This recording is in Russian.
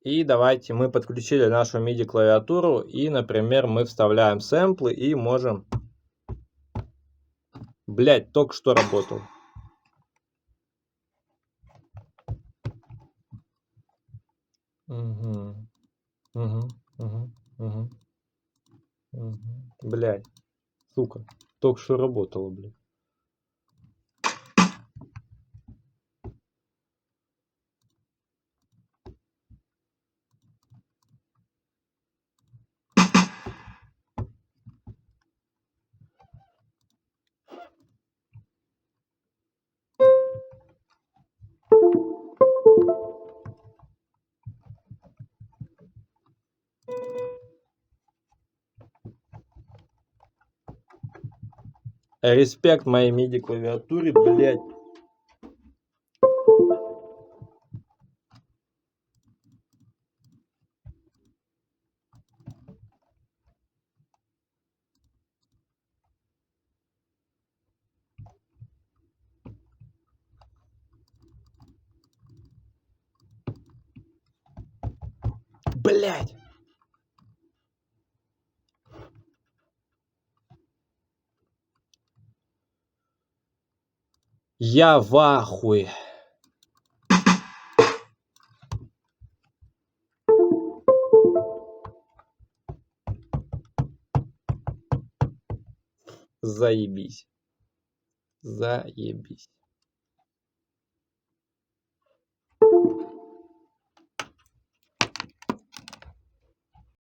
И давайте мы подключили нашу MIDI клавиатуру и, например, мы вставляем сэмплы и можем... Блять, только что работал. Блять, сука, только что работало, блядь. Респект моей MIDI клавиатуре, блять. Блять. Я в ахуе. Заебись. Заебись.